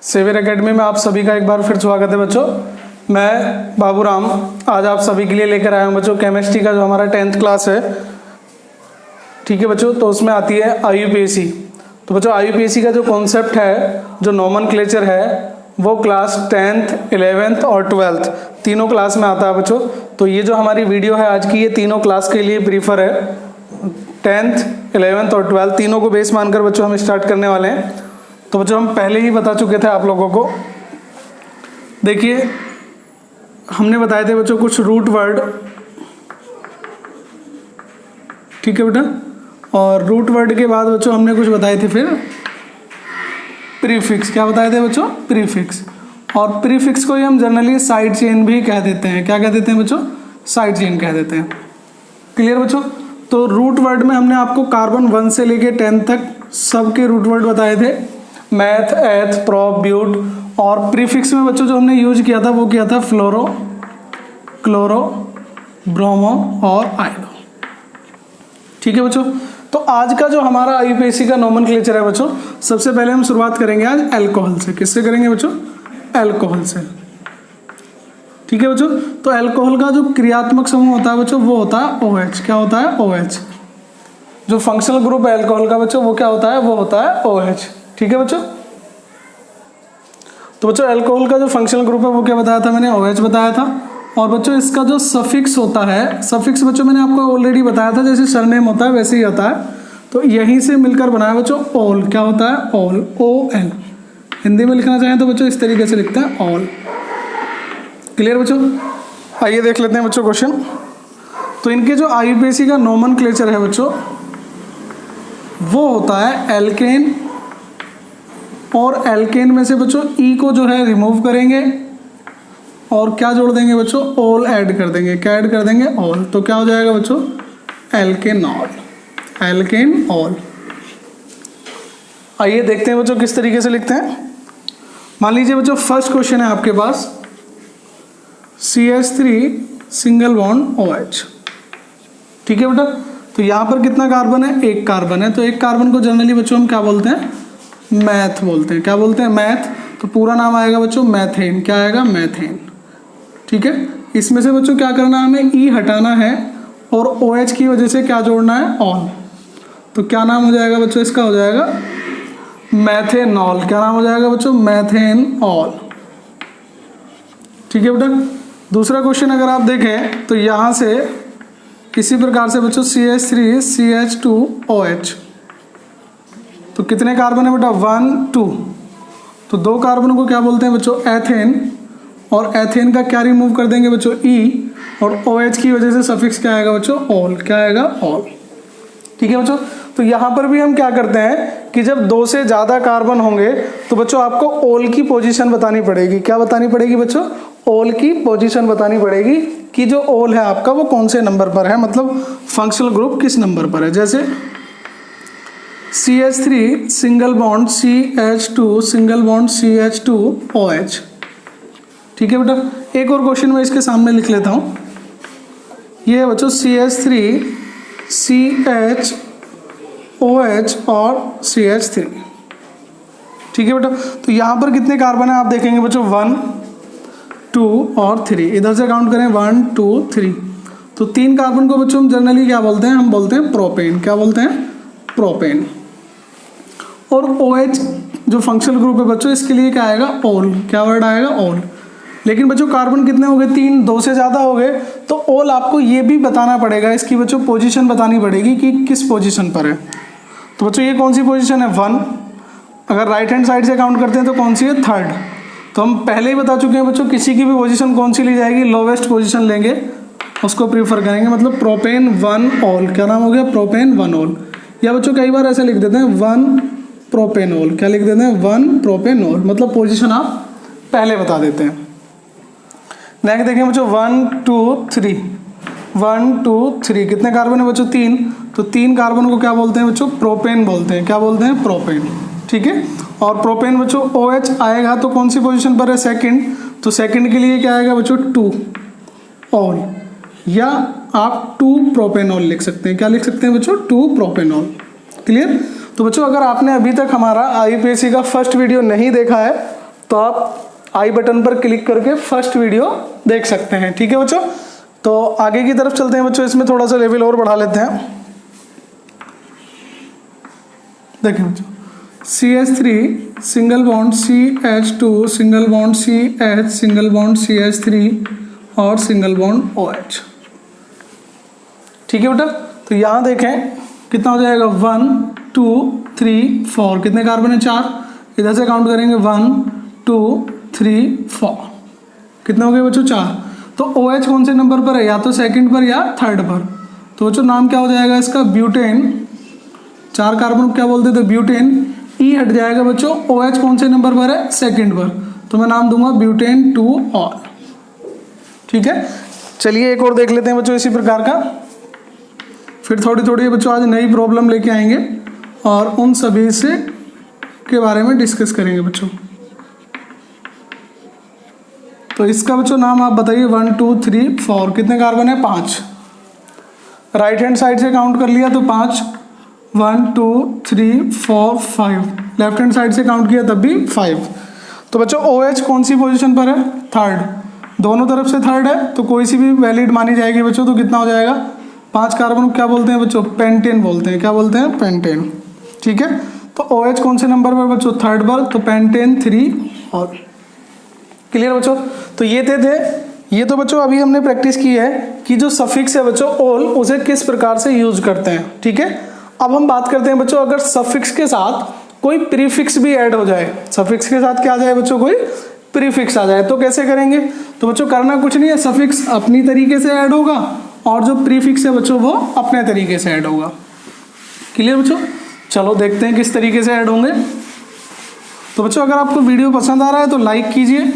Saviour academy में आप सभी का एक बार फिर स्वागत है बच्चों। मैं बाबूराम आज आप सभी के लिए लेकर आया हूँ बच्चों केमिस्ट्री का जो हमारा 10th क्लास है। ठीक है बच्चों, तो उसमें आती है IUPAC। तो बच्चों IUPAC का जो कॉन्सेप्ट है, जो नॉमेनक्लेचर है, वो क्लास 10th, 11th और 12th तीनों क्लास में आता है बच्चों। तो ये जो हमारी वीडियो है आज की, ये तीनों क्लास के लिए प्रीफर है। 10th, 11th और 12th तीनों को बेस मानकर बच्चों हम स्टार्ट करने वाले हैं। तो बच्चों हम पहले ही बता चुके थे आप लोगों को, देखिए हमने बताए थे बच्चों कुछ रूट वर्ड, ठीक है बेटा। और रूट वर्ड के बाद बच्चों हमने कुछ बताए थे फिर प्रीफिक्स। क्या बताए थे बच्चों? प्रीफिक्स। और प्रीफिक्स को ही हम जनरली साइड चेन भी कह देते हैं। क्या कह देते हैं बच्चों? साइड चेन कह देते हैं। क्लियर बच्चों? तो रूट वर्ड में हमने आपको कार्बन 1 से लेके 10 तक सबके रूट वर्ड बताए थे, मैथ, एथ, प्रोप, ब्यूट। और प्रीफिक्स में बच्चों जो हमने यूज किया था वो किया था फ्लोरो, क्लोरो, ब्रोमो और आयनो। ठीक है बच्चों, तो आज का जो हमारा IUPAC का नॉमेनक्लेचर है बच्चों, सबसे पहले हम शुरुआत करेंगे आज अल्कोहल से। किससे करेंगे बच्चों? अल्कोहल से। ठीक है बच्चों, तो अल्कोहल का जो क्रियात्मक समूह होता है बच्चों वो होता है OH। क्या होता है? OH। जो फंक्शनल ग्रुप है अल्कोहल का बच्चों वो क्या होता है? वो होता है OH। ठीक है बच्चों, तो बच्चों अल्कोहल का जो फंक्शनल ग्रुप है वो क्या बताया था मैंने? OH बताया था। और बच्चों इसका जो सफिक्स होता है, सफिक्स बच्चों मैंने आपको ऑलरेडी बताया था, जैसे सरनेम होता है वैसे ही होता है। तो यहीं से मिलकर बनाया बच्चों ऑल। क्या होता है? All, OL। हिंदी में लिखना चाहें तो बच्चों इस तरीके से लिखते हैं ऑल। क्लियर बच्चों? आइए देख लेते हैं बच्चों क्वेश्चन। तो इनके जो IUPAC का नॉमेनक्लेचर है बच्चों वो होता है एल्केन। और एल्केन में से बच्चों E को जो है रिमूव करेंगे और क्या जोड़ देंगे बच्चों? ऑल ऐड कर देंगे। क्या ऐड कर देंगे? ऑल। तो क्या हो जाएगा बच्चों? एल्केनॉल, एल्केनॉल। आइए देखते हैं बच्चों किस तरीके से लिखते हैं। मान लीजिए बच्चों फर्स्ट क्वेश्चन है आपके पास CH3 सिंगल बॉन्ड OH। ठीक है बेटा, तो यहाँ पर कितना कार्बन है? एक कार्बन है। तो एक कार्बन को जनरली बच्चों हम क्या बोलते हैं? मैथ बोलते हैं। क्या बोलते हैं? मैथ। तो पूरा नाम आएगा बच्चों मैथेन। क्या आएगा? मैथेन। ठीक है, इसमें से बच्चों क्या करना है? हमें E हटाना है और OH की वजह से क्या जोड़ना है? ऑल। तो क्या नाम हो जाएगा बच्चों? इसका हो जाएगा मैथेनॉल। क्या नाम हो जाएगा बच्चों? मैथेनॉल। ठीक है बेटा, दूसरा क्वेश्चन अगर आप देखें तो यहाँ से इसी प्रकार से बच्चों CH3 CH2OH। तो कितने कार्बन है बेटा? 1 2। तो दो कार्बन को क्या बोलते हैं बच्चों? एथेन। और एथेन का क्या रिमूव कर देंगे बच्चों? E। और OH की वजह से सफिक्स क्या आएगा बच्चों? ऑल। क्या आएगा? ऑल। ठीक है बच्चों, तो यहाँ पर भी हम क्या करते हैं कि जब 2 से ज़्यादा कार्बन होंगे तो बच्चों आपको ऑल की पोजीशन बतानी पड़ेगी। क्या बतानी पड़ेगी बच्चों? ऑल की पोजीशन बतानी पड़ेगी कि जो ऑल है आपका वो कौन से नंबर पर है, मतलब फंक्शनल ग्रुप किस नंबर पर है। जैसे CH3 single bond CH2 single bond CH2OH। ठीक है बेटा, एक और क्वेश्चन मैं इसके सामने लिख लेता हूँ। ये है बच्चों CH3 CHOH और CH3। ठीक है बेटा, तो यहाँ पर कितने कार्बन है आप देखेंगे बच्चों? 1 2 और 3। इधर से काउंट करें 1 2 3। तो 3 कार्बन को बच्चों हम जनरली क्या बोलते हैं? हम बोलते हैं प्रोपेन। क्या बोलते हैं? प्रोपेन। और OH जो फंक्शनल ग्रुप है बच्चों इसके लिए क्या आएगा? ऑल। क्या वर्ड आएगा? ऑल। लेकिन बच्चों कार्बन कितने हो गए? 3। 2 से ज़्यादा हो गए तो ऑल आपको ये भी बताना पड़ेगा, इसकी बच्चों पोजीशन बतानी पड़ेगी कि किस पोजीशन पर है। तो बच्चों ये कौन सी पोजीशन है? 1। अगर राइट हैंड साइड से काउंट करते हैं तो कौन सी है? 3rd। तो हम पहले ही बता चुके हैं बच्चों किसी की भी पोजीशन कौन सी ली जाएगी? लोवेस्ट पोजीशन लेंगे, उसको प्रीफर करेंगे। मतलब प्रोपेन 1 ऑल। क्या नाम हो गया? Propane 1 all. या बच्चों कई बार ऐसे लिख देते हैं 1 प्रोपेनॉल। क्या लिख देते हैं? 1 प्रोपेनॉल। मतलब पोजीशन आप पहले बता देते हैं। नेक्स्ट देखें बच्चों 1 2 3। 1 2 3 कितने कार्बन है बच्चों? 3। तो 3 कार्बन को क्या बोलते हैं बच्चों? प्रोपेन बोलते हैं। क्या बोलते हैं? प्रोपेन। ठीक है, और प्रोपेन बच्चों OH आएगा तो कौन सी पोजीशन पर है? 2nd। तो 2nd के लिए क्या आएगा बच्चों? 2 ऑल। या आप 2 प्रोपेनॉल लिख सकते हैं। क्या लिख सकते हैं बच्चों? 2 प्रोपेनॉल। क्लियर? तो बच्चों अगर आपने अभी तक हमारा IUPAC का फर्स्ट वीडियो नहीं देखा है तो आप आई बटन पर क्लिक करके फर्स्ट वीडियो देख सकते हैं। ठीक है बच्चों, तो आगे की तरफ चलते हैं बच्चों, इसमें थोड़ा सा लेवल और बढ़ा लेते हैं। देखिए बच्चों, CH3 single bond CH2 single bond CH single bond CH3 और सिंगल बॉन्ड OH। ठीक है बेटा, तो यहाँ देखें कितना हो जाएगा 1 2 3 4, कितने कार्बन है 4, इधर से काउंट करेंगे 1 2 3 4, कितने हो गए बच्चों 4। तो OH कौन से नंबर पर है, या तो सेकंड पर या थर्ड पर। तो बच्चों नाम क्या हो जाएगा इसका, ब्यूटेन। 4 कार्बन क्या बोलते थे, ब्यूटेन। E हट जाएगा बच्चों, OH कौन से नंबर पर है, सेकंड पर, तो मैं नाम दूंगा ब्यूटेन 2 ऑल। ठीक है, चलिए एक और देख लेते हैं बच्चों इसी प्रकार का। फिर थोड़ी थोड़ी बच्चों आज नई प्रॉब्लम लेके आएंगे और उन सभी से के बारे में डिस्कस करेंगे बच्चों। तो इसका बच्चों नाम आप बताइए 1 2 3 4, कितने कार्बन है 5। राइट हैंड साइड से काउंट कर लिया तो 5, 1 2 3 4 5, लेफ्ट हैंड साइड से काउंट किया तब भी 5। तो बच्चों OH कौन सी पोजीशन पर है, थर्ड, दोनों तरफ से थर्ड है तो कोई सी भी वैलिड मानी जाएगी बच्चों। तो कितना हो जाएगा 5 कार्बन क्या बोलते हैं बच्चों, पेंटेन बोलते हैं, क्या बोलते हैं, पेंटेन। ठीक है, तो OH कौन से नंबर पर बच्चों, थर्ड पर, तो पेंटेन 3 और। क्लियर बच्चों, तो ये थे ये तो बच्चों अभी हमने प्रैक्टिस की है कि जो सफिक्स है बच्चों ऑल, उसे किस प्रकार से यूज करते हैं। ठीक है, अब हम बात करते हैं बच्चों अगर सफिक्स के साथ कोई प्रीफिक्स भी ऐड हो जाए, सफिक्स के साथ क्या आ जाए बच्चों, कोई प्रीफिक्स आ जाए तो कैसे करेंगे। तो बच्चों करना कुछ नहीं है, सफिक्स अपनी तरीके से ऐड होगा और जो प्रीफिक्स है बच्चों वो अपने तरीके से ऐड होगा। क्लियर बच्चों, चलो देखते हैं किस तरीके से ऐड होंगे। तो बच्चों अगर आपको वीडियो पसंद आ रहा है तो लाइक कीजिए,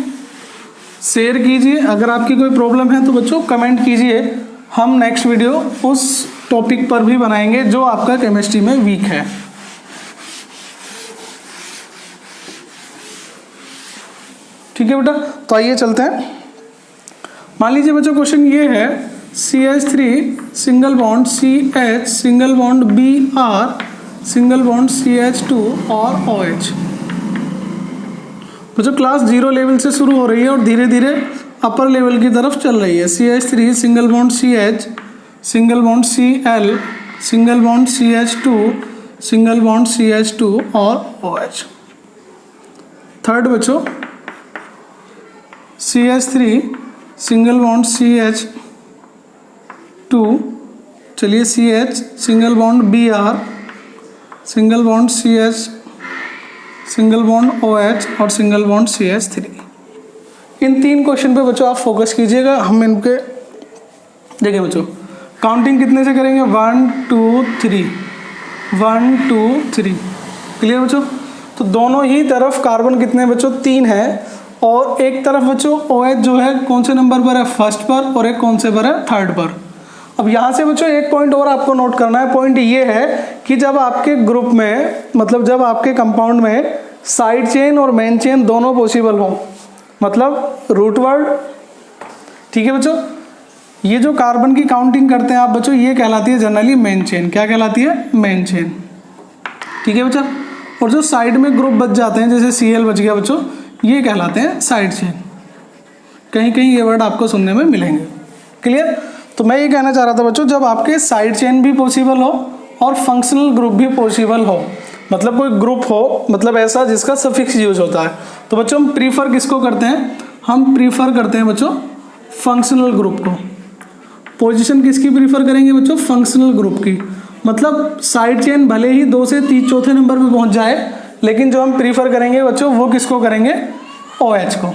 शेयर कीजिए, अगर आपकी कोई प्रॉब्लम है तो बच्चों कमेंट कीजिए, हम नेक्स्ट वीडियो उस टॉपिक पर भी बनाएंगे जो आपका केमिस्ट्री में वीक है। ठीक है बेटा, तो आइए चलते हैं। मान लीजिए बच्चों क्वेश्चन ये है, CH3 single bond CH single bond Br single bond CH2 और OH। बच्चों क्लास 0 लेवल से शुरू हो रही है और धीरे धीरे अपर लेवल की तरफ चल रही है। CH3 single bond CH single bond Cl single bond CH2 single bond CH2 और OH। थर्ड बच्चों CH3 सिंगल बॉन्ड CH2, चलिए CH single bond Br single bond CH single bond OH और single bond CH3। इन 3 question पे बच्चों आप focus कीजिएगा। हम इनके देखिए बच्चों काउंटिंग कितने से करेंगे, 1 2 3 1 2 3। क्लियर बच्चों, तो दोनों ही तरफ कार्बन कितने बच्चों 3 है और एक तरफ बच्चों OH जो है कौन से नंबर पर है, फर्स्ट पर, और एक कौन से पर है, थर्ड पर। अब यहाँ से बच्चों एक पॉइंट और आपको नोट करना है। पॉइंट ये है कि जब आपके ग्रुप में मतलब जब आपके कंपाउंड में साइड चेन और मेन चेन दोनों पॉसिबल हो, मतलब रूट वर्ड। ठीक है बच्चों, ये जो कार्बन की काउंटिंग करते हैं आप बच्चों, ये कहलाती है जनरली मेन चेन। क्या कहलाती है, मेन चेन। ठीक है बच्चों, और जो साइड में ग्रुप बच जाते हैं जैसे Cl बच गया बच्चों, ये कहलाते हैं साइड चेन। कहीं कहीं ये वर्ड आपको सुनने में मिलेंगे। क्लियर, तो मैं ये कहना चाह रहा था बच्चों जब आपके साइड चेन भी पॉसिबल हो और फंक्शनल ग्रुप भी पॉसिबल हो, मतलब कोई ग्रुप हो, मतलब ऐसा जिसका सफिक्स यूज होता है, तो बच्चों हम प्रीफर किसको करते हैं, हम प्रीफर करते हैं बच्चों फंक्शनल ग्रुप को। पोजीशन किसकी प्रीफर करेंगे बच्चों, फंक्शनल ग्रुप की। मतलब साइड चेन भले ही 2 से 3 चौथे नंबर पे पहुंच जाए, लेकिन जो हम प्रीफर करेंगे बच्चों वो किसको करेंगे, OH को।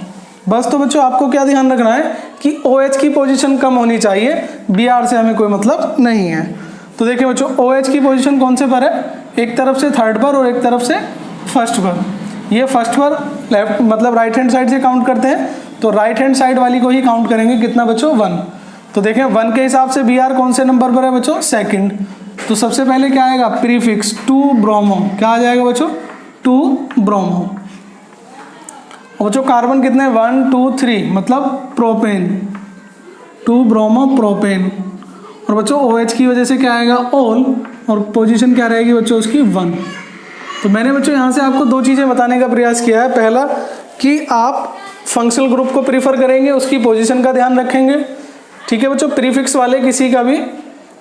बस तो बच्चों आपको क्या ध्यान रखना है कि OH की पोजीशन कम होनी चाहिए, Br से हमें कोई मतलब नहीं है। तो देखिए बच्चों OH की पोजीशन कौन से पर है, एक तरफ से थर्ड पर और एक तरफ से फर्स्ट पर। ये फर्स्ट पर लेफ्ट मतलब राइट हैंड साइड से काउंट करते हैं, तो राइट हैंड साइड वाली को ही काउंट करेंगे। कितना बच्चों, 1। तो देखें 1 के हिसाब से Br कौन से नंबर पर है बच्चों, सेकंड। तो सबसे पहले क्या आएगा, प्रीफिक्स 2 ब्रोमो। क्या आ जाएगा बच्चों, 2 ब्रोमो। और बच्चों कार्बन कितने, 1 2 3 मतलब प्रोपेन, 2 ब्रोमो प्रोपेन। और बच्चों OH की वजह से क्या आएगा, ऑल, और पोजीशन क्या रहेगी बच्चों उसकी, 1। तो मैंने बच्चों यहाँ से आपको 2 चीज़ें बताने का प्रयास किया है। पहला कि आप फंक्शनल ग्रुप को प्रीफर करेंगे, उसकी पोजीशन का ध्यान रखेंगे, ठीक है बच्चों। प्रीफिक्स वाले किसी का भी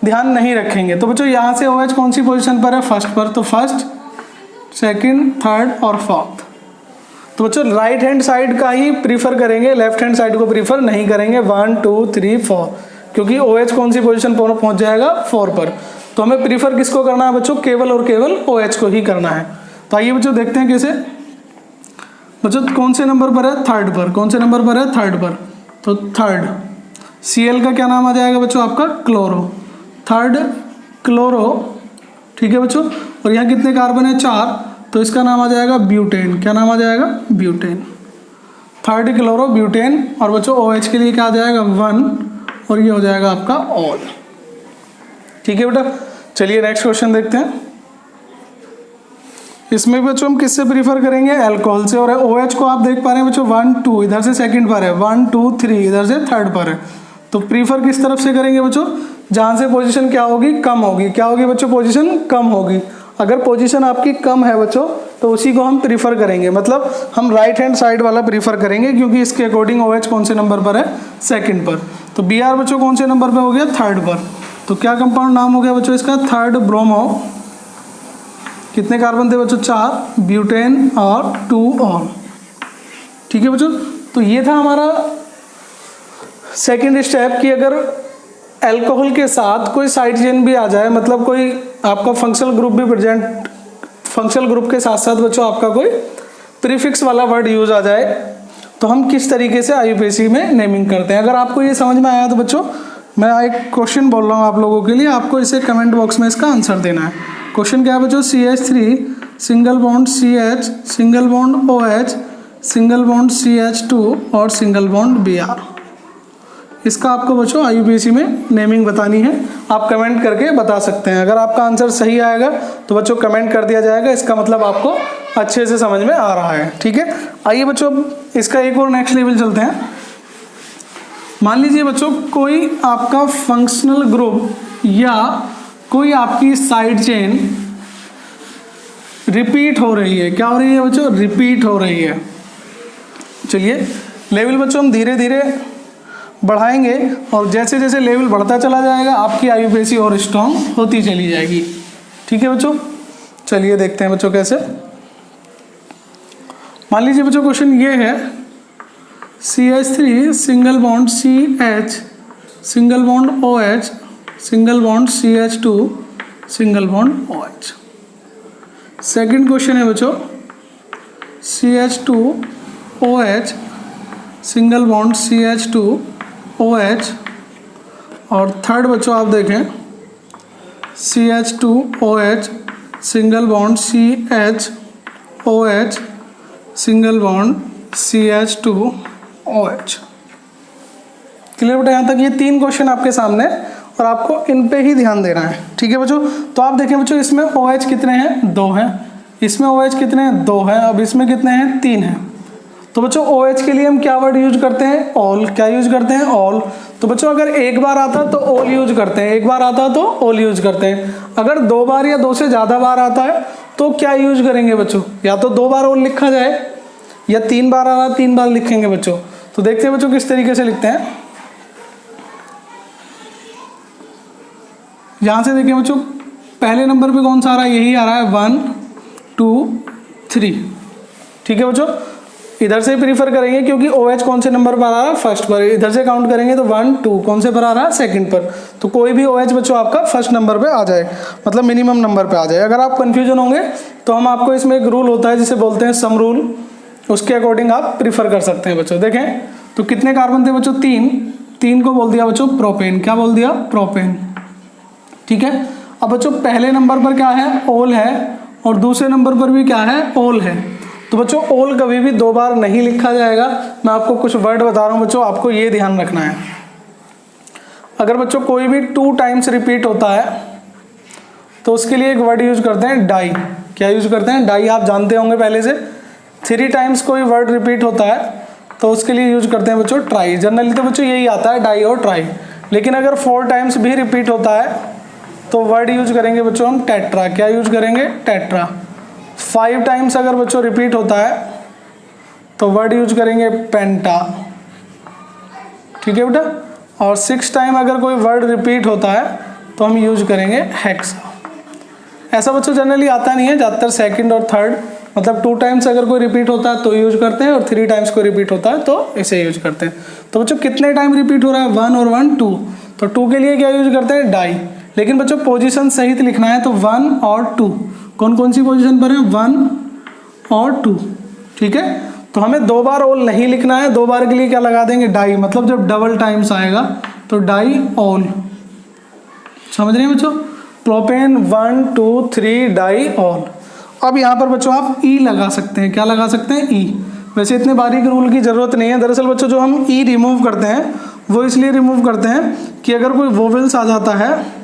ध्यान नहीं रखेंगे। तो बच्चों यहाँ से OH कौन सी पोजीशन पर है, फर्स्ट पर, तो फर्स्ट, सेकंड, थर्ड और फोर्थ। तो बच्चों राइट हैंड साइड का ही प्रीफर करेंगे, लेफ्ट हैंड साइड को प्रीफर नहीं करेंगे। 1 2 3 4, क्योंकि OH कौन सी पोजीशन पर पहुंच जाएगा, 4 पर। तो हमें प्रीफर किसको करना है बच्चों, केवल और केवल OH को ही करना है। तो आइए बच्चों देखते हैं कैसे। बच्चों कौन से नंबर पर है, थर्ड पर। कौन से नंबर पर है, थर्ड पर। तो थर्ड, Cl का क्या नाम आ जाएगा बच्चों, आपका क्लोरो, थर्ड क्लोरो, ठीक है बच्चों। और यहाँ कितने कार्बन है, 4, तो इसका नाम आ जाएगा ब्यूटेन। क्या नाम आ जाएगा, ब्यूटेन, थर्ड क्लोरो ब्यूटेन। और बच्चों OH के लिए क्या आ जाएगा, 1, और ये हो जाएगा आपका ऑल, ठीक है बेटा। चलिए नेक्स्ट क्वेश्चन देखते हैं। इसमें बच्चों हम किससे प्रीफर करेंगे, अल्कोहल से। और OH को आप देख पा रहे हैं बच्चों 1 2 इधर से सेकंड पर है, 1 2 3 इधर से थर्ड पर है। तो प्रीफर किस तरफ से करेंगे बच्चों, जहाँ से पोजीशन क्या होगी, कम होगी। क्या होगी बच्चों, पोजीशन कम होगी। अगर पोजीशन आपकी कम है बच्चों तो उसी को हम प्रीफर करेंगे, मतलब हम राइट हैंड साइड वाला प्रीफर करेंगे, क्योंकि इसके अकॉर्डिंग OH कौन से नंबर पर है, सेकंड पर। तो Br बच्चों कौन से नंबर पर हो गया, थर्ड पर। तो क्या कंपाउंड नाम हो गया बच्चों इसका, थर्ड ब्रोमो। कितने कार्बन थे बच्चों, 4, ब्यूटेन और 2 ऑल, ठीक है बच्चों। तो ये था हमारा सेकेंड स्टेप कि अगर अल्कोहल के साथ कोई साइड चेन भी आ जाए, मतलब कोई आपका फंक्शनल ग्रुप भी प्रेजेंट, फंक्शनल ग्रुप के साथ साथ बच्चों आपका कोई प्रीफिक्स वाला वर्ड यूज आ जाए, तो हम किस तरीके से IUPAC में नेमिंग करते हैं। अगर आपको ये समझ में आया तो बच्चों मैं एक क्वेश्चन बोल रहा हूँ आप लोगों के लिए, आपको इसे कमेंट बॉक्स में इसका आंसर देना है। क्वेश्चन क्या है बच्चों, CH3 single bond CH single bond OH single bond CH2 और सिंगल बॉन्ड Br। इसका आपको बच्चों IUPAC में नेमिंग बतानी है। आप कमेंट करके बता सकते हैं। अगर आपका आंसर सही आएगा तो बच्चों कमेंट कर दिया जाएगा, इसका मतलब आपको अच्छे से समझ में आ रहा है, ठीक है। आइए बच्चों इसका एक और नेक्स्ट लेवल चलते हैं। मान लीजिए बच्चों कोई आपका फंक्शनल ग्रुप या कोई आपकी साइड चेन रिपीट हो रही है। क्या हो रही है बच्चों, रिपीट हो रही है। चलिए लेवल बच्चों हम धीरे धीरे बढ़ाएंगे और जैसे जैसे लेवल बढ़ता चला जाएगा आपकी IUPAC और स्ट्रॉन्ग होती चली जाएगी, ठीक है बच्चों। चलिए देखते हैं बच्चों कैसे। मान लीजिए बच्चों क्वेश्चन ये है, CH3 single bond CH single bond OH single bond CH2 single bond OH। Second question है बच्चों CH2 OH single bond CH2 OH। और थर्ड बच्चों आप देखें CH2 OH single bond CH OH single bond CH2 OH। Clear बेटा, यहाँ तक ये 3 क्वेश्चन आपके सामने और आपको इन पे ही ध्यान देना है, ठीक है बच्चों। तो आप देखें बच्चों इसमें OH कितने हैं, 2 हैं। इसमें OH कितने हैं, 2 हैं। अब इसमें कितने हैं, 3 हैं। तो बच्चों OH के लिए हम क्या वर्ड यूज करते हैं, ऑल। क्या यूज करते हैं, ऑल। तो बच्चों अगर एक बार आता तो ऑल यूज करते हैं, एक बार आता तो ऑल यूज करते हैं। अगर 2 बार या 2 से ज़्यादा बार आता है तो क्या यूज करेंगे बच्चों, या तो 2 बार ऑल लिखा जाए या 3 बार आ रहा 3 बार लिखेंगे बच्चों। तो देखते हैं बच्चों किस तरीके से लिखते हैं। यहाँ से देखिए बच्चों पहले नंबर पे कौन सा आ रहा है, यही आ रहा है 1 2 3, ठीक है बच्चों। इधर से प्रीफर करेंगे क्योंकि OH कौन से नंबर पर आ रहा है, फर्स्ट पर। इधर से काउंट करेंगे तो 1 2 कौन से पर आ रहा है, सेकंड पर। तो कोई भी OH बच्चों आपका फर्स्ट नंबर पे आ जाए, मतलब मिनिमम नंबर पे आ जाए। अगर आप कंफ्यूजन होंगे तो हम आपको इसमें एक रूल होता है जिसे बोलते हैं सम रूल, उसके अकॉर्डिंग आप प्रीफर कर सकते हैं बच्चों। देखें तो कितने कार्बन थे बच्चों, 3 को बोल दिया बच्चों प्रोपेन। क्या बोल दिया, प्रोपेन, ठीक है। अब बच्चों पहले नंबर पर क्या है, ओल है, और दूसरे नंबर पर भी क्या है, ओल है। तो बच्चों ओल कभी भी 2 बार नहीं लिखा जाएगा। मैं आपको कुछ वर्ड बता रहा हूँ बच्चों, आपको ये ध्यान रखना है। अगर बच्चों कोई भी 2 टाइम्स रिपीट होता है तो उसके लिए एक वर्ड यूज करते हैं डाई। क्या यूज करते हैं, डाई। आप जानते होंगे पहले से। 3 टाइम्स कोई वर्ड रिपीट होता है तो उसके लिए यूज करते हैं बच्चों ट्राई। जनरली तो बच्चों यही आता है, डाई और ट्राई। लेकिन अगर 4 टाइम्स भी रिपीट होता है तो वर्ड यूज करेंगे बच्चों हम टेट्रा। क्या यूज करेंगे, टेट्रा। 5 टाइम्स अगर बच्चों रिपीट होता है तो वर्ड यूज करेंगे पेंटा, ठीक है बेटा। और 6 टाइम अगर कोई वर्ड रिपीट होता है तो हम यूज करेंगे हेक्सा। ऐसा बच्चों जनरली आता नहीं है, ज़्यादातर सेकंड और थर्ड, मतलब 2 टाइम्स अगर कोई रिपीट होता है तो यूज करते हैं, और 3 टाइम्स कोई रिपीट होता है तो इसे यूज करते हैं। तो बच्चों कितने टाइम रिपीट हो रहा है, 1 और 1 2, तो 2 के लिए क्या यूज करते हैं, डाई। लेकिन बच्चों पोजीशन सहित लिखना है तो 1 और 2, कौन कौन सी पोजीशन पर है, 1 और 2, ठीक है। तो हमें 2 बार ऑल नहीं लिखना है, 2 बार के लिए क्या लगा देंगे, डाई, मतलब जब डबल टाइम्स आएगा तो डाई ऑल, समझ रहे हैं बच्चों। प्रोपेन 1 2 3 डाई ऑल। अब यहाँ पर बच्चों आप ई लगा सकते हैं, क्या लगा सकते हैं, ई। वैसे इतने बारीक रूल की जरूरत नहीं है, दरअसल बच्चों जो हम ई रिमूव करते हैं वो इसलिए रिमूव करते हैं कि अगर कोई वोवेल्स आ जाता है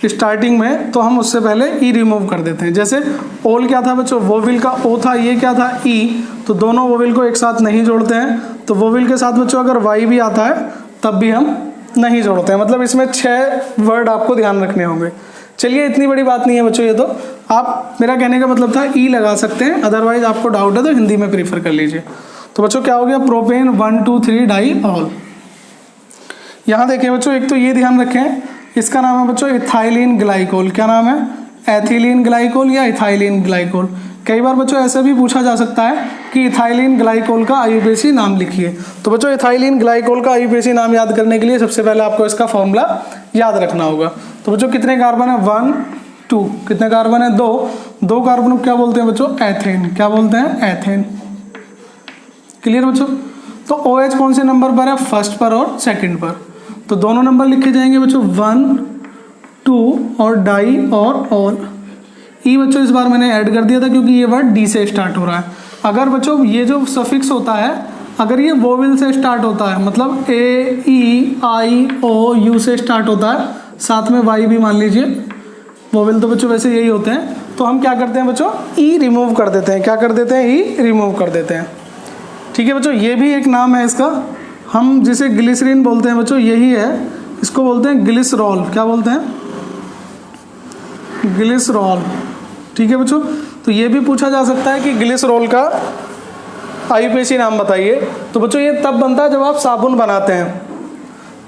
स्टार्टिंग में तो हम उससे पहले ई रिमूव कर देते हैं। जैसे ओल क्या था बच्चों, वोविल का ओ था, ये क्या था, ई, तो दोनों वोविल को एक साथ नहीं जोड़ते हैं। तो वोविल के साथ बच्चों अगर वाई भी आता है तब भी हम नहीं जोड़ते हैं। मतलब इसमें 6 वर्ड आपको ध्यान रखने होंगे। चलिए इतनी बड़ी बात नहीं है बच्चों, ये तो आप, मेरा कहने का मतलब था ई लगा सकते हैं, अदरवाइज आपको डाउट है तो हिंदी में प्रीफर कर लीजिए। तो बच्चों क्या हो गया, प्रोपेन 1 2 3 डाई ऑल। यहाँ देखिए बच्चों, एक तो ये ध्यान रखें, इसका नाम है बच्चों इथाइलिन ग्लाइकोल। क्या नाम है, एथिलीन ग्लाइकोल या इथाइलिन ग्लाइकोल। कई बार बच्चों ऐसा भी पूछा जा सकता है कि इथाइलिन ग्लाइकोल का आईयूपीएसी नाम लिखिए। तो बच्चों इथाइलिन ग्लाइकोल का आईयूपीएसी नाम याद करने के लिए सबसे पहले आपको इसका फॉर्मूला याद रखना होगा। तो बच्चों कितने कार्बन है, 1 2, कितने कार्बन है, 2 कार्बन को क्या बोलते हैं बच्चों, एथेन। क्या बोलते हैं, एथेन। क्लियर बच्चों। तो OH कौन से नंबर पर है, फर्स्ट पर और सेकंड पर। तो दोनों नंबर लिखे जाएंगे बच्चों, 1 2 और डाई और ऑल। ई बच्चों इस बार मैंने ऐड कर दिया था क्योंकि ये वर्ड डी से स्टार्ट हो रहा है। अगर बच्चों ये जो सफिक्स होता है अगर ये वोवेल से स्टार्ट होता है, मतलब ए ई आई ओ यू से स्टार्ट होता है, साथ में वाई भी मान लीजिए, वोवेल तो बच्चों वैसे यही होते हैं, तो हम क्या करते हैं बच्चों, ई रिमूव कर देते हैं। क्या कर देते हैं, ई रिमूव कर देते हैं। ठीक है बच्चों, ये भी एक नाम है इसका, हम जिसे ग्लिसरीन बोलते हैं बच्चों यही है, इसको बोलते हैं ग्लिसरॉल। क्या बोलते हैं, ग्लिसरॉल। ठीक है बच्चों, तो ये भी पूछा जा सकता है कि ग्लिसरॉल का आईयूपीएसी नाम बताइए। तो बच्चों ये तब बनता है जब आप साबुन बनाते हैं।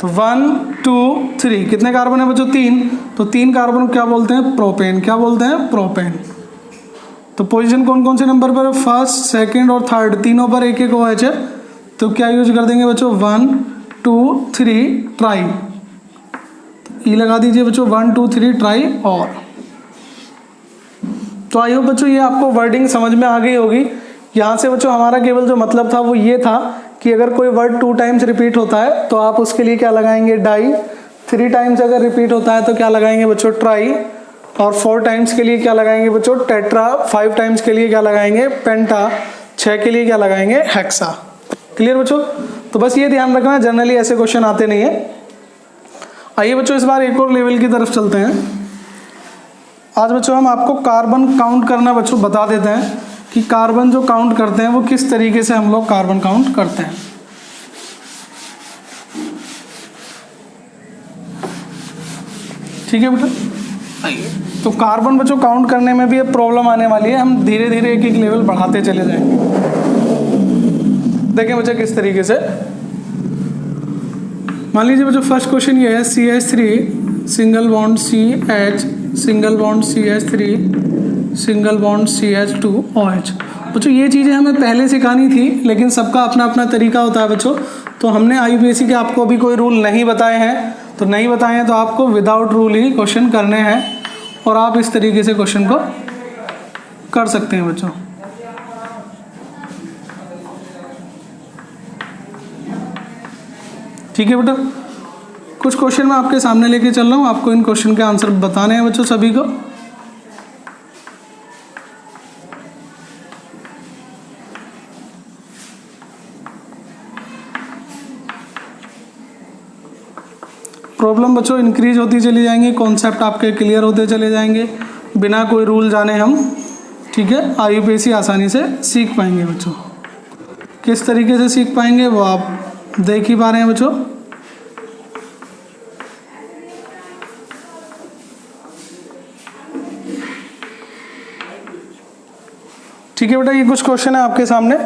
तो 1 2 3 कितने कार्बन है बच्चों, 3। तो 3 कार्बन को क्या बोलते हैं, प्रोपेन। क्या बोलते हैं, प्रोपेन। तो पोजीशन कौन कौन से नंबर पर है, फर्स्ट सेकंड और थर्ड, तीनों पर एक एक OH है। तो क्या यूज कर देंगे बच्चों, 1 2 3 ट्राई। ई लगा दीजिए बच्चों, 1 2 3 ट्राई और। तो आई होप बच्चों ये आपको वर्डिंग समझ में आ गई होगी। यहाँ से बच्चों हमारा केवल जो मतलब था वो ये था कि अगर कोई वर्ड 2 टाइम्स रिपीट होता है तो आप उसके लिए क्या लगाएंगे, डाई। 3 टाइम्स अगर रिपीट होता है तो क्या लगाएंगे बच्चों, ट्राई। और 4 टाइम्स के लिए क्या लगाएंगे बच्चों, टेट्रा। 5 टाइम्स के लिए क्या लगाएंगे, पेंटा। 6 के लिए क्या लगाएंगे, हेक्सा। क्लियर बच्चों। तो बस ये ध्यान रखना, जनरली ऐसे क्वेश्चन आते नहीं है। आइए बच्चों इस बार एक और लेवल की तरफ चलते हैं। आज बच्चों हम आपको कार्बन काउंट करना बच्चों बता देते हैं कि कार्बन जो काउंट करते हैं वो किस तरीके से हम लोग कार्बन काउंट करते हैं। ठीक है बेटा। आइए, तो कार्बन बच्चों काउंट करने में भी अब प्रॉब्लम आने वाली है, हम धीरे धीरे एक एक लेवल बढ़ाते चले जाएंगे। देखें बच्चों किस तरीके से, मान लीजिए बच्चों फर्स्ट क्वेश्चन ये है, CH3 single bond CH single bond CH3 single bond CH2 OH। बच्चों ये चीज़ें हमें पहले सिखानी थी, लेकिन सबका अपना अपना तरीका होता है बच्चों। तो हमने आईयूपीएसी के आपको अभी कोई रूल नहीं बताए हैं, तो नहीं बताए हैं तो आपको विदाउट रूल ही क्वेश्चन करने हैं, और आप इस तरीके से क्वेश्चन को कर सकते हैं बच्चों। ठीक है बेटा, कुछ क्वेश्चन मैं आपके सामने लेके चल रहा हूँ, आपको इन क्वेश्चन के आंसर बताने हैं बच्चों सभी को। प्रॉब्लम बच्चों इंक्रीज होती चली जाएंगी, कॉन्सेप्ट आपके क्लियर होते चले जाएंगे, बिना कोई रूल जाने हम, ठीक है, आईयूपीएसी आसानी से सीख पाएंगे बच्चों। किस तरीके से सीख पाएंगे वो आप देख ही पा रहे हैं बच्चों। ठीक है बेटा, ये कुछ क्वेश्चन है आपके सामने।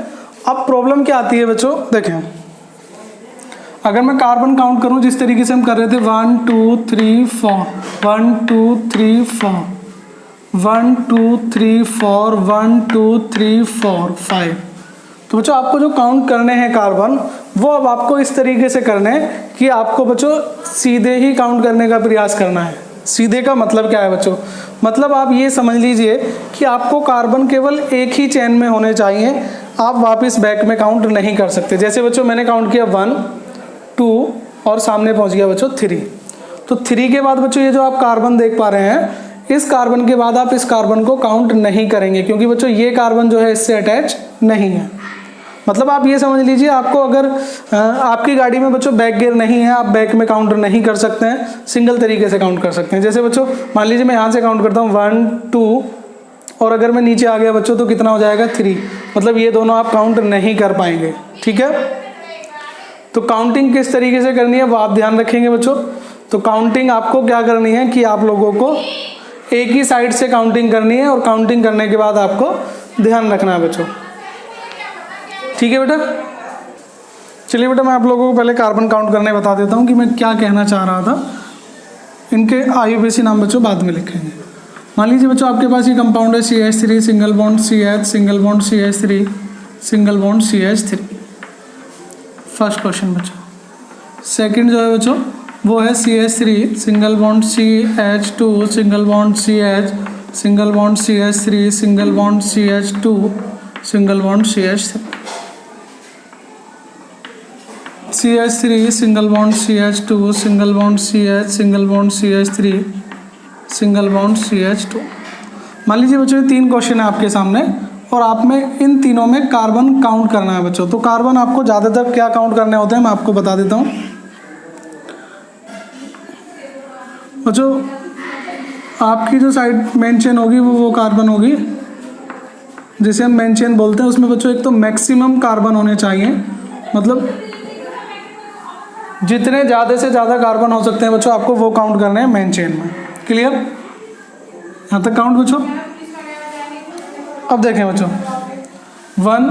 अब प्रॉब्लम क्या आती है बच्चों, देखें अगर मैं कार्बन काउंट करूं जिस तरीके से हम कर रहे थे 1 2 3 4 1 2 3 4 1 2 3 4 1 2 3 4 5। तो बच्चों आपको जो काउंट करने हैं कार्बन, वो अब आपको इस तरीके से करने हैं कि आपको बच्चों सीधे ही काउंट करने का प्रयास करना है। सीधे का मतलब क्या है बच्चों, मतलब आप ये समझ लीजिए कि आपको कार्बन केवल एक ही चेन में होने चाहिए, आप वापस बैक में काउंट नहीं कर सकते। जैसे बच्चों मैंने काउंट किया 1 2 और सामने पहुंच गया बच्चों 3, तो 3 के बाद बच्चों ये जो आप कार्बन देख पा रहे हैं, इस कार्बन के बाद आप इस कार्बन को काउंट नहीं करेंगे, क्योंकि बच्चों ये कार्बन जो है इससे अटैच नहीं है। मतलब आप ये समझ लीजिए, आपको अगर आपकी गाड़ी में बच्चों बैक गियर नहीं है, आप बैक में काउंट नहीं कर सकते हैं, सिंगल तरीके से काउंट कर सकते हैं। जैसे बच्चों मान लीजिए मैं यहाँ से काउंट करता हूँ 1 2 और अगर मैं नीचे आ गया बच्चों तो कितना हो जाएगा 3, मतलब ये दोनों आप काउंट नहीं कर पाएंगे। ठीक है, तो काउंटिंग किस तरीके से करनी है वो आप ध्यान रखेंगे बच्चों। तो काउंटिंग आपको क्या करनी है कि आप लोगों को एक ही साइड से काउंटिंग करनी है और काउंटिंग करने के बाद आपको ध्यान रखना है बच्चों। ठीक है बेटा, चलिए बेटा मैं आप लोगों को पहले कार्बन काउंट करने बता देता हूँ कि मैं क्या कहना चाह रहा था। इनके IUPAC नाम बच्चों बाद में लिखेंगे। मान लीजिए बच्चों आपके पास ये कंपाउंड है CH3 single bond CH single bond CH3 single bond CH3, first question बच्चों। सेकंड जो है बच्चों वो है CH3 single bond CH2 single bond CH single bond CH3 single bond CH2 single bond CH3 CH3 single bond CH2 single bond CH single bond CH3 single bond CH2। मान लीजिए बच्चों ये 3 क्वेश्चन है आपके सामने और आप में इन तीनों में कार्बन काउंट करना है बच्चों। तो कार्बन आपको ज़्यादातर क्या काउंट करने होते हैं मैं आपको बता देता हूँ बच्चों। आपकी जो साइड मेन चेन होगी वो कार्बन होगी जिसे हम मेन चेन बोलते हैं। उसमें बच्चों एक तो मैक्सिमम कार्बन होने चाहिए, मतलब जितने ज़्यादा से ज़्यादा कार्बन हो सकते हैं बच्चों आपको वो काउंट करने हैं मेन चेन में। क्लियर, यहाँ तक काउंट बच्चों। अब देखें बच्चों 1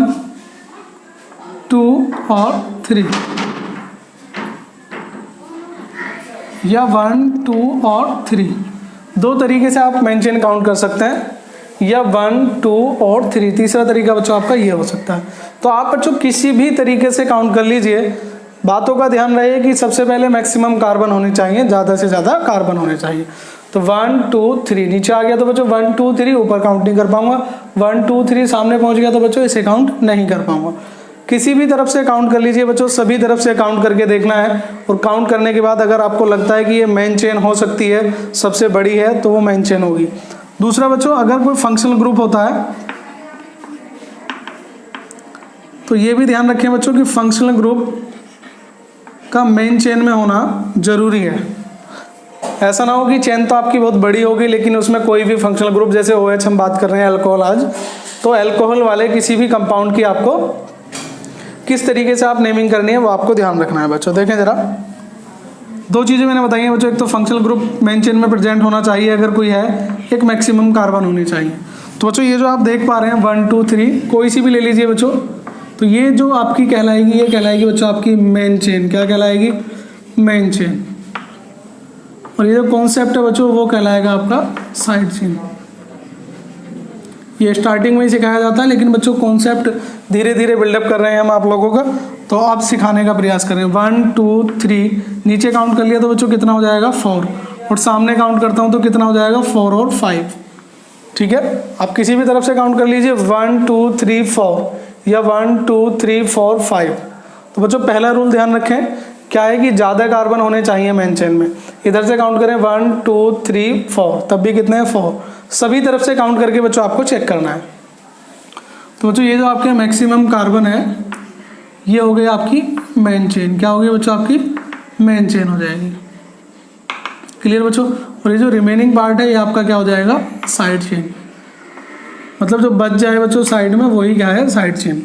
2 और 3 या 1 2 और 3, 2 तरीके से आप मेन चेन काउंट कर सकते हैं, या 1 2 और 3 तीसरा तरीका बच्चों आपका ये हो सकता है। तो आप बच्चों किसी भी तरीके से काउंट कर लीजिए, बातों का ध्यान रहे कि सबसे पहले मैक्सिमम कार्बन होने चाहिए, ज़्यादा से ज़्यादा कार्बन होने चाहिए। तो 1 2 3 नीचे आ गया तो बच्चों 1 2 3 ऊपर काउंट नहीं कर पाऊंगा, 1 2 3 सामने पहुंच गया तो बच्चों इसे काउंट नहीं कर पाऊंगा। किसी भी तरफ से काउंट कर लीजिए बच्चों, सभी तरफ से काउंट करके देखना है और काउंट करने के बाद अगर आपको लगता है कि ये मेन चेन हो सकती है, सबसे बड़ी है, तो वो मेन चेन होगी। दूसरा बच्चों अगर कोई फंक्शनल ग्रुप होता है तो ये भी ध्यान रखें बच्चों कि फंक्शनल ग्रुप का मेन चेन में होना जरूरी है। ऐसा ना हो कि चेन तो आपकी बहुत बड़ी होगी लेकिन उसमें कोई भी फंक्शनल ग्रुप, जैसे OH हम बात कर रहे हैं अल्कोहल आज, तो अल्कोहल वाले किसी भी कंपाउंड की आपको किस तरीके से आप नेमिंग करनी है वो आपको ध्यान रखना है बच्चों। देखें जरा, 2 चीज़ें मैंने बताई हैं बच्चों, एक तो फंक्शनल ग्रुप मेन चेन में प्रेजेंट होना चाहिए अगर कोई है, एक मैक्सिमम कार्बन होनी चाहिए। तो बच्चों ये जो आप देख पा रहे हैं 1 2 3 कोई सी भी ले लीजिए बच्चों, तो ये जो आपकी कहलाएगी, ये कहलाएगी बच्चों आपकी मेन चेन। क्या कहलाएगी? Main chain. और ये जो कॉन्सेप्ट है बच्चों वो कहलाएगा आपका साइड चेन। ये स्टार्टिंग में ही सिखाया जाता है लेकिन बच्चों कॉन्सेप्ट धीरे धीरे बिल्डअप कर रहे हैं हम आप लोगों का, तो आप सिखाने का प्रयास करें। 1 2 3 नीचे काउंट कर लिया तो बच्चों कितना हो जाएगा 4, और सामने काउंट करता हूँ तो कितना हो जाएगा 4 और 5। ठीक है, आप किसी भी तरफ से काउंट कर लीजिए 1 2 3 4 या 1 2 3 4 5। तो बच्चों पहला रूल ध्यान रखें क्या है कि ज़्यादा कार्बन होने चाहिए मेन चेन में। इधर से काउंट करें 1 2 3 4, तब भी कितने हैं 4। सभी तरफ से काउंट करके बच्चों आपको चेक करना है। तो बच्चों ये जो आपके मैक्सिमम कार्बन है ये हो गई आपकी मेन चेन। क्या होगी बच्चों? आपकी मेन चेन हो जाएगी। क्लियर बच्चों? और ये जो रिमेनिंग पार्ट है ये आपका क्या हो जाएगा? Side chain. मतलब जो बच जाए बच्चों साइड में वही क्या है? Side chain.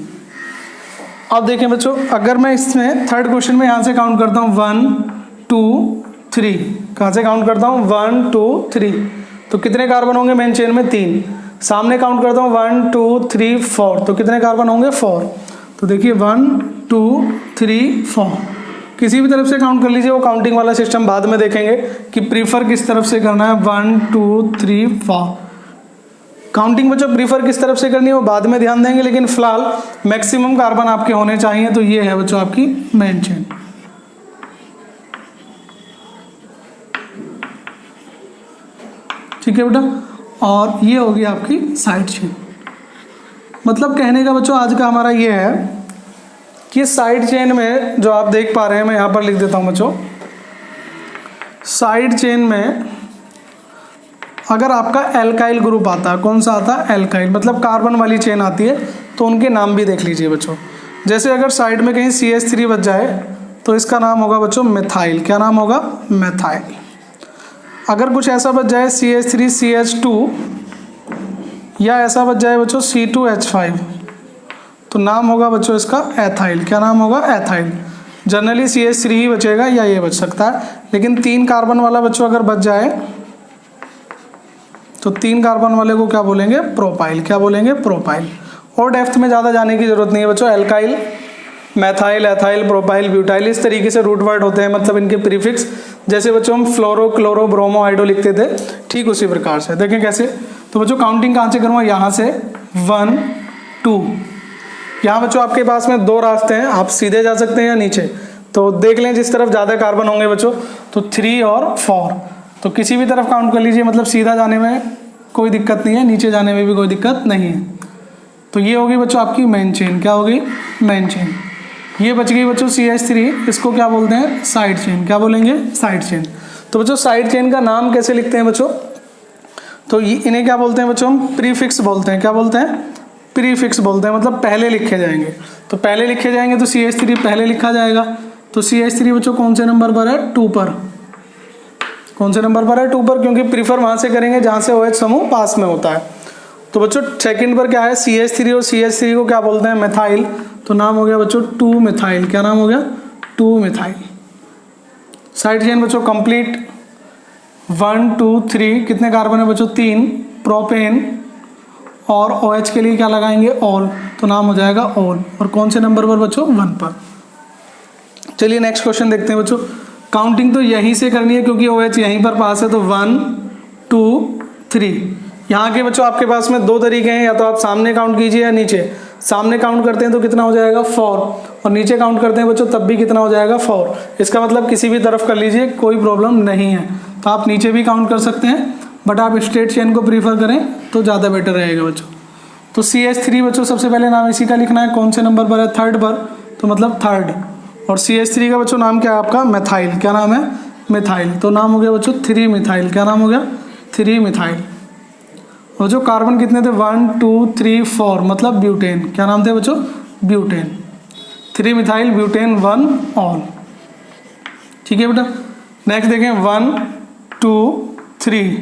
अब देखें बच्चों, अगर मैं इसमें थर्ड क्वेश्चन में यहाँ से काउंट करता हूँ 1 2 3, कहाँ से काउंट करता हूँ 1 2 3, तो कितने कार्बन होंगे मेन चेन में? 3। सामने काउंट करता हूँ 1 2 3 4, तो कितने कार्बन होंगे 4। तो देखिए 1 2 3 4, किसी भी तरफ से काउंट कर लीजिए, वो काउंटिंग वाला सिस्टम बाद में देखेंगे कि प्रीफर किस तरफ से करना है। 1 2 3 4 काउंटिंग बच्चों प्रीफर किस तरफ से करनी है वो बाद में ध्यान देंगे, लेकिन फिलहाल मैक्सिमम कार्बन आपके होने चाहिए। तो ये है बच्चों आपकी मेन चेन। ठीक है बेटा, और ये होगी आपकी साइड चेन। मतलब कहने का बच्चों आज का हमारा ये है कि साइड चेन में जो आप देख पा रहे हैं, मैं यहाँ पर लिख देता हूँ बच्चों, साइड चेन में अगर आपका एल्काइल ग्रुप आता है, कौन सा आता है एल्काइल, मतलब कार्बन वाली चेन आती है, तो उनके नाम भी देख लीजिए बच्चों। जैसे अगर साइड में कहीं CH3 बच जाए तो इसका नाम होगा बच्चों मिथाइल। क्या नाम होगा? मिथाइल। अगर कुछ ऐसा बच जाए CH3 CH2 या ऐसा बच जाए बच्चों C2H5, तो नाम होगा बच्चों इसका एथाइल। क्या नाम होगा? एथाइल। जनरली CH3 ही बचेगा या ये बच सकता है, लेकिन 3 कार्बन वाला बच्चों अगर बच जाए तो 3 कार्बन वाले को क्या बोलेंगे? प्रोपाइल। क्या बोलेंगे? प्रोपाइल। और डेप्थ में ज़्यादा जाने की जरूरत नहीं है बच्चों। Alkyl, methyl, ethyl, propyl, butyl, इस तरीके से रूट वर्ड होते हैं, मतलब इनके प्रीफिक्स। जैसे बच्चों हम फ्लोरो, क्लोरो, ब्रोमो, आइडो लिखते थे, ठीक उसी प्रकार से। देखें कैसे। तो बच्चों काउंटिंग कहाँ से करूँगा? यहाँ से 1 2। यहाँ बच्चों आपके पास में 2 रास्ते हैं, आप सीधे जा सकते हैं या नीचे। तो देख लें जिस तरफ ज़्यादा कार्बन होंगे बच्चों, तो 3 और 4, तो किसी भी तरफ काउंट कर लीजिए, मतलब सीधा जाने में कोई दिक्कत नहीं है, नीचे जाने में भी कोई दिक्कत नहीं है। तो ये होगी बच्चों आपकी मेन चेन। क्या होगी? Main chain. ये बच गई बच्चों CH3, इसको क्या बोलते हैं? Side chain. क्या बोलेंगे? Side chain. तो बच्चों साइड चेन का नाम कैसे लिखते हैं बच्चों? तो इन्हें क्या बोलते हैं बच्चों? हम प्रीफिक्स बोलते हैं। क्या बोलते हैं? प्रीफिक्स बोलते हैं, मतलब पहले लिखे जाएंगे। तो पहले लिखे जाएंगे तो CH3 पहले लिखा जाएगा। तो CH3 बच्चों कौन से नंबर पर है? 2 पर। कौन से नंबर पर है? 2 पर, क्योंकि प्रीफर वहां से करेंगे जहां से OH समूह पास में होता है। तो बच्चों सेकंड पर क्या है? CH3, और CH3 को क्या बोलते हैं? मिथाइल। तो नाम हो गया बच्चों 2 मिथाइल। क्या नाम हो गया? 2 मिथाइल। साइड चेन बच्चों कंप्लीट। 1 2 3 कितने कार्बन है बच्चों? 3। प्रोपेन और OH के लिए क्या लगाएंगे? ऑल। तो नाम हो जाएगा ऑल। और कौन से नंबर पर बच्चों? 1 पर। चलिए नेक्स्ट क्वेश्चन देखते हैं बच्चों। काउंटिंग तो यहीं से करनी है क्योंकि OH यहीं पर पास है। तो 1 2 3। यहाँ के बच्चों आपके पास में 2 तरीके हैं, या तो आप सामने काउंट कीजिए या नीचे। सामने काउंट करते हैं तो कितना हो जाएगा? 4, और नीचे काउंट करते हैं बच्चों तब भी कितना हो जाएगा? 4। इसका मतलब किसी भी तरफ कर लीजिए, कोई प्रॉब्लम नहीं है। तो आप नीचे भी काउंट कर सकते हैं, बट आप स्ट्रेट चेन को प्रीफर करें तो ज़्यादा बेटर रहेगा बच्चों। तो CH3 बच्चों सबसे पहले नाम इसी का लिखना है। कौन से नंबर पर है? 3rd पर, तो मतलब 3rd। और CH3 का बच्चों नाम क्या है आपका? मिथाइल। क्या नाम है? मिथाइल। तो नाम हो गया बच्चों 3 मिथाइल। क्या नाम हो गया? 3 मिथाइल। और जो कार्बन कितने थे? 1 2 3 4, मतलब ब्यूटेन। क्या नाम थे बच्चों? ब्यूटेन। 3 methyl butane 1 all. ठीक है बेटा। नेक्स्ट देखें 1 2 3।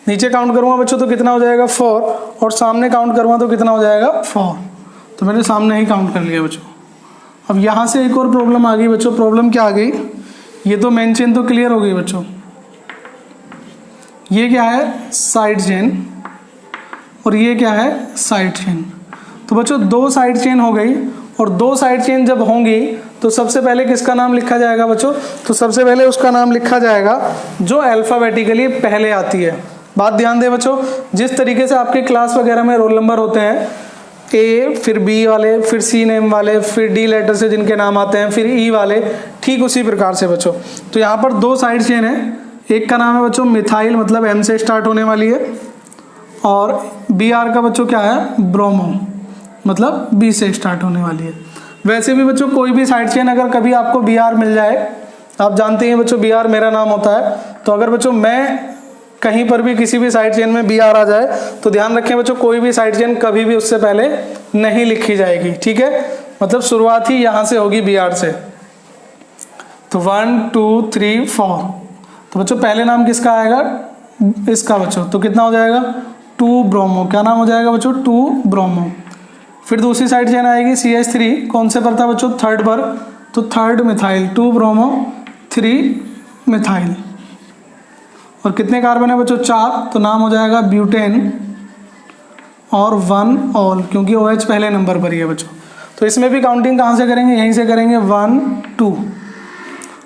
नीचे काउंट करूँगा बच्चों तो कितना हो जाएगा? 4, और सामने काउंट करूँगा तो कितना हो जाएगा? 4। तो मैंने सामने ही काउंट कर लिया बच्चों। अब यहाँ से एक और प्रॉब्लम आ गई बच्चों। प्रॉब्लम क्या आ गई? ये तो मेन चेन तो क्लियर हो गई बच्चों। ये क्या है? Side chain. और ये क्या है? Side chain. तो बच्चों 2 साइड चेन हो गई, और 2 साइड चेन जब होंगी तो सबसे पहले किसका नाम लिखा जाएगा बच्चों? तो सबसे पहले उसका नाम लिखा जाएगा जो अल्फाबेटिकली पहले आती है। बात ध्यान दें बच्चों, जिस तरीके से आपके क्लास वगैरह में रोल नंबर होते हैं, A, फिर B वाले, फिर C नेम वाले, फिर D लेटर से जिनके नाम आते हैं, फिर E वाले, ठीक उसी प्रकार से बच्चों। तो यहाँ पर 2 साइड चेन है। एक का नाम है बच्चों मिथाइल, मतलब M से स्टार्ट होने वाली है, और Br का बच्चों क्या है? ब्रोमो, मतलब B से स्टार्ट होने वाली है। वैसे भी बच्चों कोई भी साइड चेन अगर कभी आपको Br मिल जाए, आप जानते हैं बच्चों Br मेरा नाम होता है, तो अगर बच्चों मैं कहीं पर भी किसी भी साइड चेन में Br आ जाए तो ध्यान रखें बच्चों, कोई भी साइड चेन कभी भी उससे पहले नहीं लिखी जाएगी। ठीक है, मतलब शुरुआत ही यहाँ से होगी Br से। तो 1 2 3 4। तो बच्चों पहले नाम किसका आएगा? इसका बच्चों। तो कितना हो जाएगा? 2 ब्रोमो। क्या नाम हो जाएगा बच्चों? 2 ब्रोमो। फिर दूसरी साइड चेन आएगी CH3। कौन से पर था बच्चों? 3rd पर। तो 3rd मिथाइल, 2 ब्रोमो 3 मिथाइल। और कितने कार्बन है बच्चों? 4। तो नाम हो जाएगा ब्यूटेन और 1 ऑल, क्योंकि OH पहले नंबर पर ही है बच्चों। तो इसमें भी काउंटिंग कहाँ से करेंगे, यहीं से करेंगे 1 2।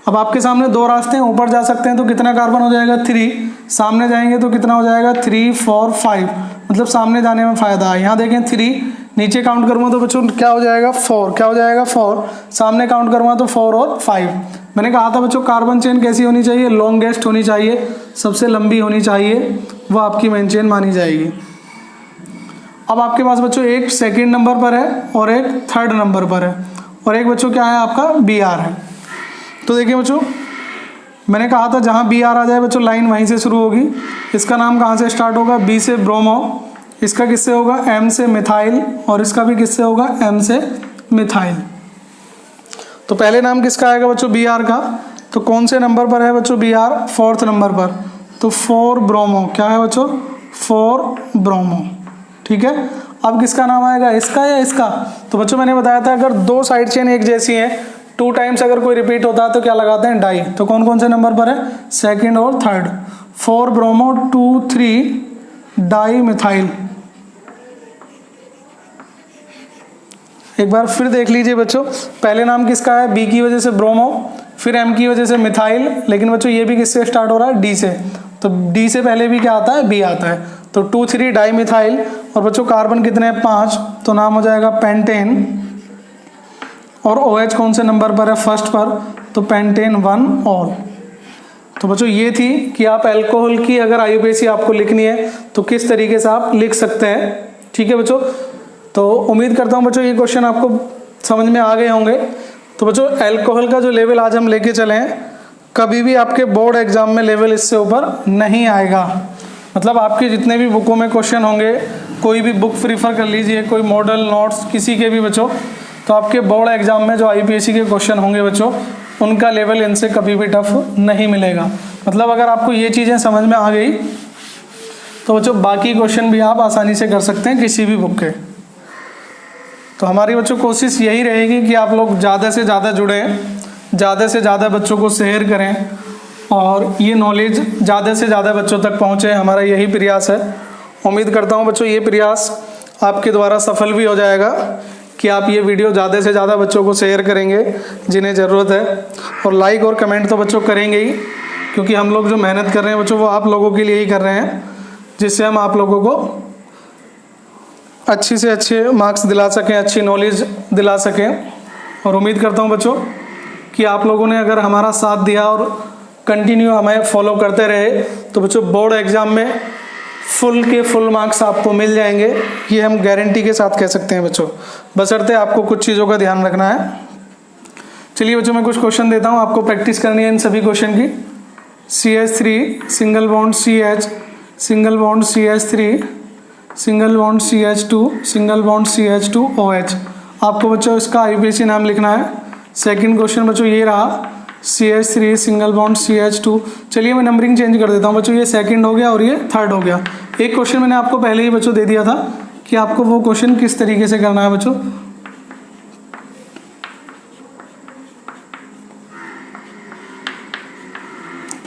अब आपके सामने दो रास्ते हैं, ऊपर जा सकते हैं तो कितना कार्बन हो जाएगा 3, सामने जाएंगे तो कितना हो जाएगा 3 4 5, मतलब सामने जाने में फ़ायदा है। यहाँ देखें 3, नीचे काउंट करूँगा तो बच्चों क्या हो जाएगा 4, क्या हो जाएगा 4, सामने काउंट करूँगा तो 4 और 5। मैंने कहा था बच्चों कार्बन चेन कैसी होनी चाहिए, लॉन्गेस्ट होनी चाहिए, सबसे लंबी होनी चाहिए, वो आपकी मेन चेन मानी जाएगी। अब आपके पास बच्चों एक सेकंड नंबर पर है और एक थर्ड नंबर पर है, और एक बच्चों क्या है आपका Br है। तो देखिए बच्चों, मैंने कहा था जहाँ Br आ जाए बच्चों लाइन वहीं से शुरू होगी। इसका नाम कहाँ से स्टार्ट होगा, B से ब्रोमो, इसका किससे होगा M से मिथाइल, और इसका भी किससे होगा M से मिथाइल। तो पहले नाम किसका आएगा बच्चों Br का, तो कौन से नंबर पर है बच्चों Br, 4th नंबर पर, तो 4 ब्रोमो, क्या है बच्चों 4 ब्रोमो, ठीक है। अब किसका नाम आएगा, इसका या इसका, तो बच्चों मैंने बताया था अगर दो साइड चेन एक जैसी हैं, 2 टाइम्स अगर कोई रिपीट होता है तो क्या लगाते हैं डाई। तो कौन कौन से नंबर पर है, सेकंड और थर्ड, 4 ब्रोमो 2 3 डाई मिथाइल। एक बार फिर देख लीजिए बच्चों, पहले नाम किसका है, बी की वजह से ब्रोमो, फिर एम की वजह से मिथाइल, लेकिन बच्चों ये भी किससे स्टार्ट हो रहा है, डी से, तो डी से पहले भी क्या आता है, बी आता है, तो 2 3 डाई मिथाइल। और बच्चों कार्बन कितने हैं 5, तो नाम हो जाएगा पेंटेन, और OH कौन से नंबर पर है, फर्स्ट पर, तो पेंटेन 1 ऑल। तो बच्चों ये थी कि आप अल्कोहल की अगर IUPAC आपको लिखनी है तो किस तरीके से आप लिख सकते हैं, ठीक है बच्चों। तो उम्मीद करता हूँ बच्चों ये क्वेश्चन आपको समझ में आ गए होंगे। तो बच्चों अल्कोहल का जो लेवल आज हम लेके चले हैं, कभी भी आपके बोर्ड एग्जाम में लेवल इससे ऊपर नहीं आएगा। मतलब आपके जितने भी बुकों में क्वेश्चन होंगे, कोई भी बुक प्रीफर कर लीजिए, कोई मॉडल नोट्स किसी के भी बच्चों, तो आपके बोर्ड एग्जाम में जो IUPAC के क्वेश्चन होंगे बच्चों, उनका लेवल इनसे कभी भी टफ नहीं मिलेगा। मतलब अगर आपको ये चीज़ें समझ में आ गई तो बच्चों बाकी क्वेश्चन भी आप आसानी से कर सकते हैं किसी भी बुक के। तो हमारी बच्चों कोशिश यही रहेगी कि आप लोग ज़्यादा से ज़्यादा जुड़ें, ज़्यादा से ज़्यादा बच्चों को शेयर करें, और ये नॉलेज ज़्यादा से ज़्यादा बच्चों तक पहुँचे, हमारा यही प्रयास है। उम्मीद करता हूँ बच्चों ये प्रयास आपके द्वारा सफल भी हो जाएगा कि आप ये वीडियो ज़्यादा से ज़्यादा बच्चों को शेयर करेंगे जिन्हें ज़रूरत है, और लाइक और कमेंट तो बच्चों करेंगे ही, क्योंकि हम लोग जो मेहनत कर रहे हैं बच्चों वो आप लोगों के लिए ही कर रहे हैं, जिससे हम आप लोगों को अच्छी से अच्छे मार्क्स दिला सकें, अच्छी नॉलेज दिला सकें। और उम्मीद करता हूँ बच्चों कि आप लोगों ने अगर हमारा साथ दिया और कंटिन्यू हमें फॉलो करते रहे तो बच्चों बोर्ड एग्ज़ाम में फुल के फुल मार्क्स आपको मिल जाएंगे, ये हम गारंटी के साथ कह सकते हैं बच्चों, बशर्ते आपको कुछ चीज़ों का ध्यान रखना है। चलिए बच्चों मैं कुछ क्वेश्चन देता हूँ, आपको प्रैक्टिस करनी है इन सभी क्वेश्चन की। CH3 single bond CH, single bond CH3, single bond CH2, single bond CH2 OH। आपको बच्चों इसका IUPAC नाम लिखना है। सेकंड क्वेश्चन बच्चों ये रहा, CH3 सिंगल बॉन्ड CH2। चलिए मैं नंबरिंग चेंज कर देता हूँ बच्चों, ये सेकंड हो गया और ये थर्ड हो गया। एक क्वेश्चन मैंने आपको पहले ही बच्चों दे दिया था कि आपको वो क्वेश्चन किस तरीके से करना है बच्चों।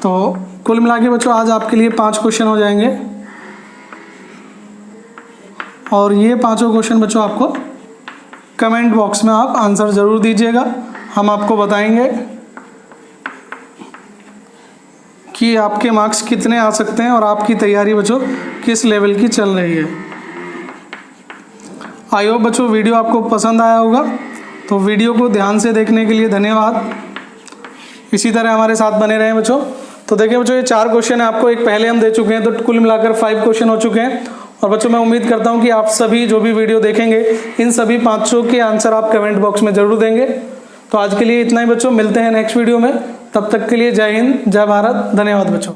तो कुल मिला के बच्चों आज आपके लिए 5 क्वेश्चन हो जाएंगे, और ये 5 क्वेश्चन बच्चों आपको कमेंट बॉक्स में आप आंसर ज़रूर दीजिएगा। हम आपको बताएंगे कि आपके मार्क्स कितने आ सकते हैं और आपकी तैयारी बच्चों किस लेवल की चल रही है। आई होप बच्चों वीडियो आपको पसंद आया होगा। तो वीडियो को ध्यान से देखने के लिए धन्यवाद। इसी तरह हमारे साथ बने रहें बच्चों। तो देखिए बच्चों ये 4 क्वेश्चन है, आपको एक पहले हम दे चुके हैं, तो कुल मिलाकर 5 क्वेश्चन हो चुके हैं। और बच्चों मैं उम्मीद करता हूं कि आप सभी जो भी वीडियो देखेंगे इन सभी 5 के आंसर आप कमेंट बॉक्स में जरूर देंगे। तो आज के लिए इतना ही बच्चों, मिलते हैं नेक्स्ट वीडियो में। तब तक के लिए जय हिंद, जय भारत, धन्यवाद बच्चों।